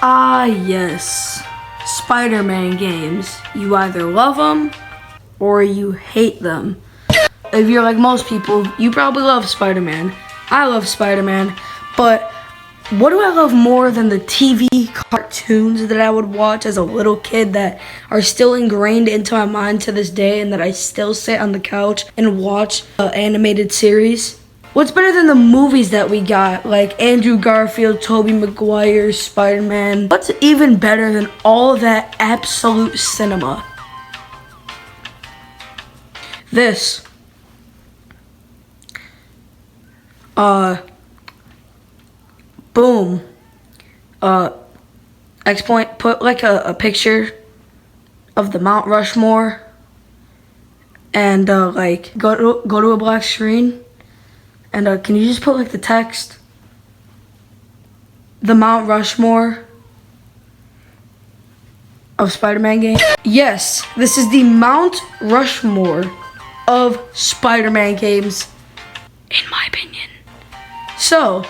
Ah, yes. Spider-Man games. You either love them or you hate them. If you're like most people, you probably love Spider-Man. I love Spider-Man, but what do I love more than the TV cartoons that I would watch as a little kid that are still ingrained into my mind to this day and that I still sit on the couch and watch animated series? What's better than the movies that we got, like Andrew Garfield, Tobey Maguire, Spider-Man? What's even better than all that absolute cinema? This. Boom. X point, put like a picture of the Mount Rushmore and like go to a black screen and can you just put like the text, the Mount Rushmore of Spider-Man game? Yes, this is the Mount Rushmore of Spider-Man games, in my opinion. So,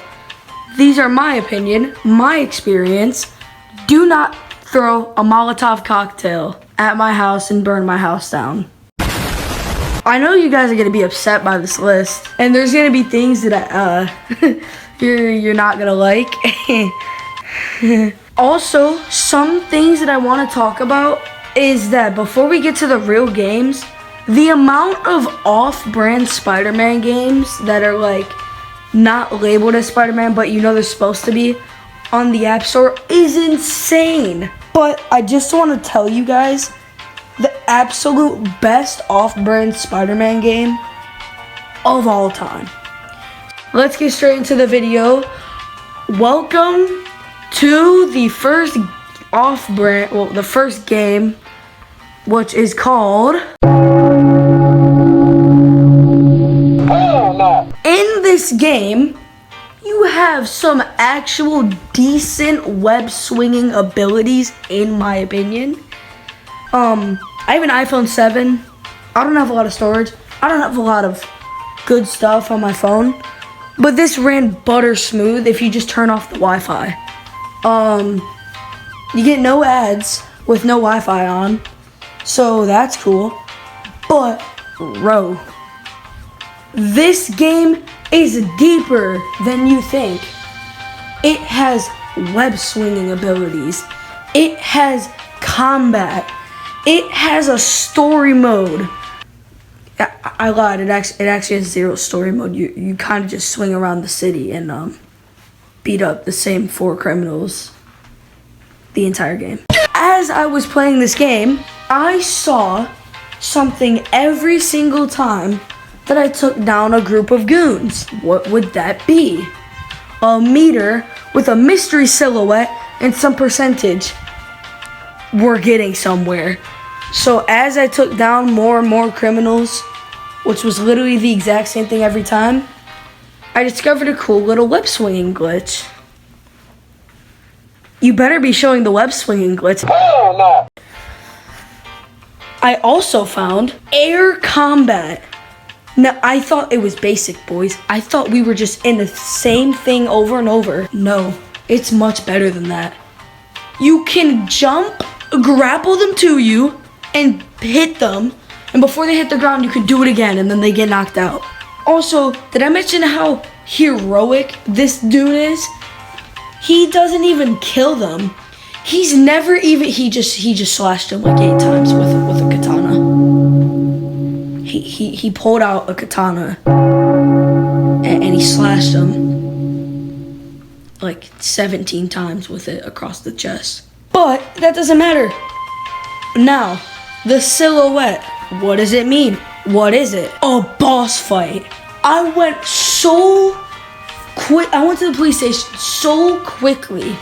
these are my opinion, my experience. Do not throw a Molotov cocktail at my house and burn my house down. I know you guys are gonna be upset by this list, and there's gonna be things that you're not gonna like. Also, some things that I want to talk about is that before we get to the real games, the amount of off-brand Spider-Man games that are like not labeled as Spider-Man, but you know they're supposed to be on the App Store is insane. But I just want to tell you guys, the absolute best off-brand Spider-Man game of all time. Let's get straight into the video. Welcome to the first off-brand, well, the first game, which is called... In this game, you have some actual decent web swinging abilities, in my opinion. I have an iPhone 7. I don't have a lot of storage. I don't have a lot of good stuff on my phone. But this ran butter smooth if you just turn off the Wi-Fi. You get no ads with no Wi-Fi on. So that's cool. But, bro, this game is deeper than you think. It has web swinging abilities. It has combat. It has a story mode. I lied. It actually has zero story mode. You kind of just swing around the city and beat up the same 4 criminals the entire game. As I was playing this game, I saw something every single time that I took down a group of goons. What would that be? A meter with a mystery silhouette and some percentage. We're getting somewhere. So as I took down more and more criminals, which was literally the exact same thing every time, I discovered a cool little web swinging glitch. You better be showing the web swinging glitch. Hell no! I also found air combat. Now, I thought it was basic, boys. I thought we were just in the same thing over and over. No, it's much better than that. You can jump, grapple them to you, and hit them. And before they hit the ground, you can do it again, and then they get knocked out. Also, did I mention how heroic this dude is? He doesn't even kill them. He's never even, he just slashed him like 8 times with a katana. He pulled out a katana and he slashed him like 17 times with it across the chest. But that doesn't matter. Now, the silhouette. What does it mean? What is it? A boss fight. I went so quick. I went to the police station so quickly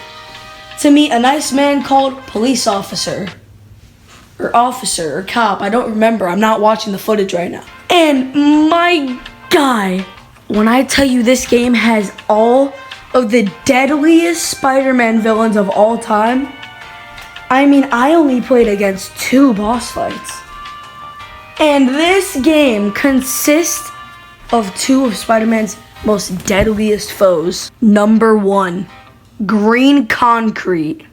to meet a nice man called police officer. Or officer, or cop, I don't remember. I'm not watching the footage right now. And my guy, when I tell you this game has all of the deadliest Spider-Man villains of all time, I mean, I only played against 2 boss fights. And this game consists of 2 of Spider-Man's most deadliest foes. Number 1, green concrete.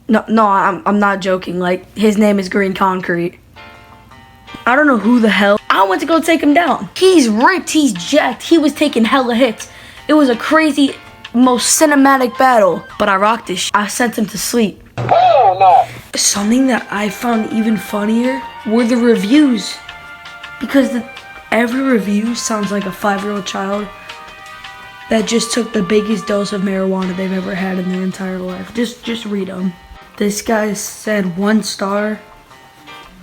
No, I'm not joking. Like, his name is Green Concrete. I don't know who the hell. I went to go take him down. He's ripped, he's jacked, he was taking hella hits. It was a crazy, most cinematic battle. But I rocked this I sent him to sleep. Hell no! Something that I found even funnier were the reviews. Because every review sounds like a 5-year-old child that just took the biggest dose of marijuana they've ever had in their entire life. Just read them. This guy said 1 star.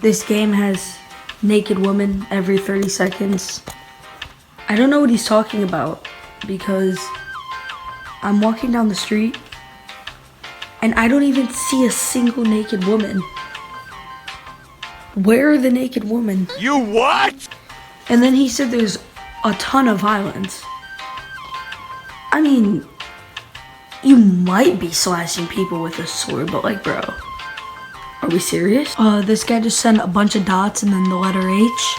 This game has naked women every 30 seconds. I don't know what he's talking about because I'm walking down the street and I don't even see a single naked woman. Where are the naked women? You what? And then he said there's a ton of violence. I mean, you might be slashing people with a sword, but like, bro, are we serious? This guy just sent a bunch of dots and then the letter H.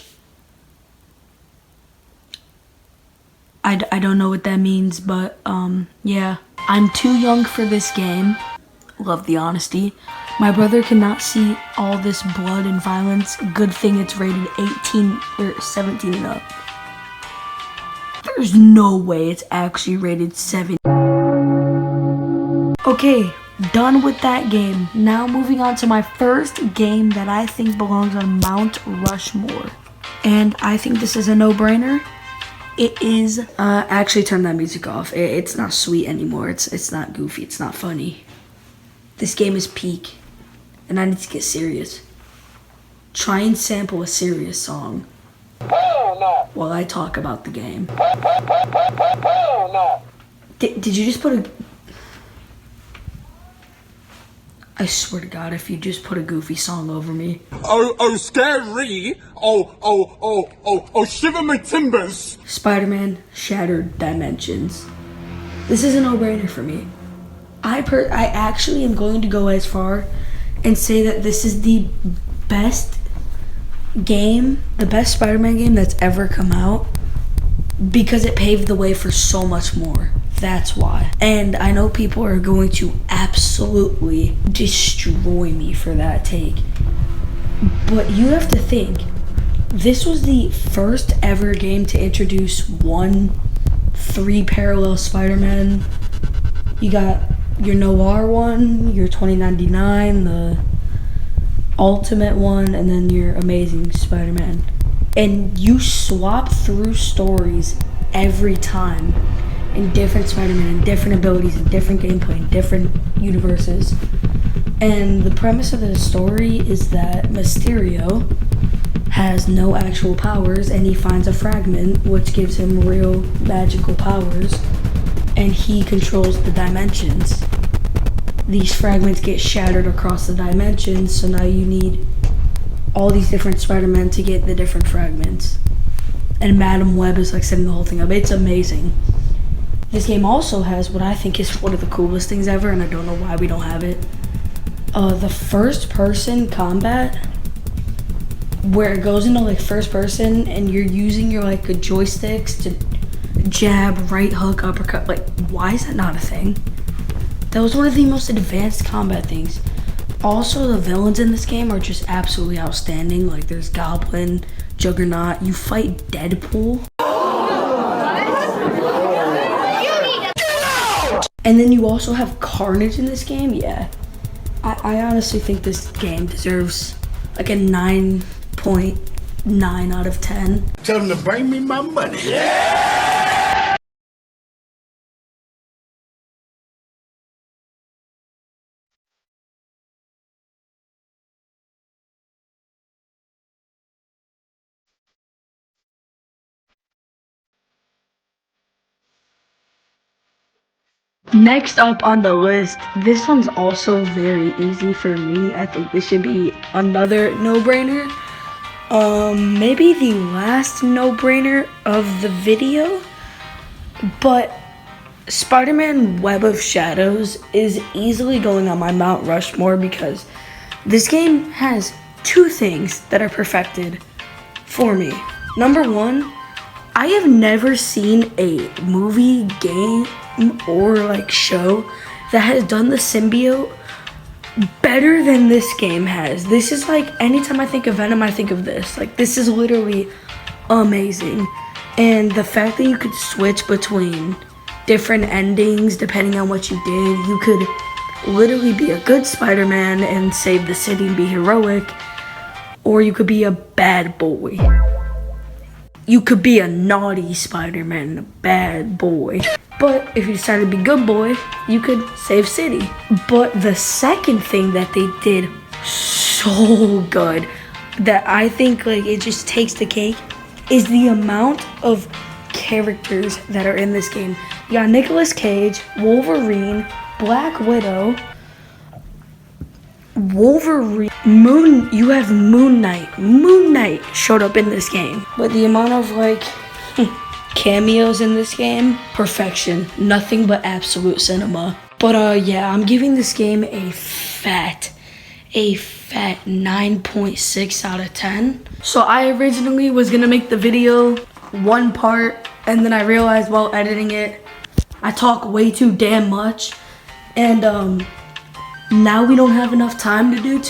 I don't know what that means, but yeah. I'm too young for this game. Love the honesty. My brother cannot see all this blood and violence. Good thing it's rated 18 or 17 and up. There's no way it's actually rated 7. Okay, done with that game. Now moving on to my first game that I think belongs on Mount Rushmore. And I think this is a no-brainer. It is, actually turn that music off. It's not sweet anymore. It's not goofy. It's not funny. This game is peak. And I need to get serious. Try and sample a serious song. Hell no! While I talk about the game. Hell no! Did you just put a... I swear to God, if you just put a goofy song over me. Oh, scary! Oh, shiver my timbers! Spider-Man Shattered Dimensions. This is a no-brainer for me. I actually am going to go as far and say that this is the best game, the best Spider-Man game that's ever come out, because it paved the way for so much more. That's why. And I know people are going to absolutely destroy me for that take. But you have to think, this was the first ever game to introduce 3 parallel Spider-Man. You got your Noir one, your 2099, the Ultimate one, and then your Amazing Spider-Man. And you swap through stories every time in different Spider-Man, and different abilities, and different gameplay, and different universes. And the premise of the story is that Mysterio has no actual powers, and he finds a fragment which gives him real magical powers, and he controls the dimensions. These fragments get shattered across the dimensions, so now you need all these different Spider-Men to get the different fragments. And Madam Web is like setting the whole thing up. It's amazing. This game also has what I think is one of the coolest things ever, and I don't know why we don't have it. The first person combat, where it goes into like first person and you're using your like joysticks to jab, right hook, uppercut. Like, why is that not a thing? That was one of the most advanced combat things. Also, the villains in this game are just absolutely outstanding. Like, there's Goblin, Juggernaut, you fight Deadpool. And then you also have Carnage in this game. Yeah, I honestly think this game deserves like a 9.9 out of 10. Tell them to bring me my money. Yeah! Next up on the list, this one's also very easy for me. I think this should be another no-brainer. Maybe the last no-brainer of the video, but Spider-Man Web of Shadows is easily going on my Mount Rushmore because this game has 2 things that are perfected for me. Number 1, I have never seen a movie, game, or like show that has done the symbiote better than this game has. This is like, anytime I think of Venom, I think of this. Like, this is literally amazing. And the fact that you could switch between different endings depending on what you did. You could literally be a good Spider-Man and save the city and be heroic, or you could be a bad boy. You could be a naughty Spider-Man, a bad boy. But if you decided to be good boy, you could save city. But the second thing that they did so good, that I think like it just takes the cake, is the amount of characters that are in this game. You got Nicolas Cage, Wolverine, Black Widow, you have Moon Knight. Moon Knight showed up in this game. But the amount of like cameos in this game, perfection. Nothing but absolute cinema. But yeah, I'm giving this game a fat 9.6 out of 10. So I originally was gonna make the video one part, and then I realized while editing it, I talk way too damn much. And now we don't have enough time to do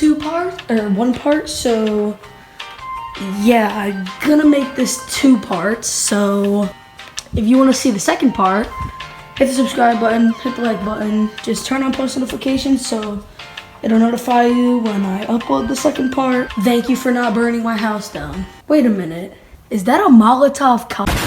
one part, so yeah, I'm gonna make this 2 parts. So if you want to see the second part, hit the subscribe button, hit the like button, just turn on post notifications so it'll notify you when I upload the second part. Thank you for not burning my house down. Wait a minute, is that a Molotov cocktail?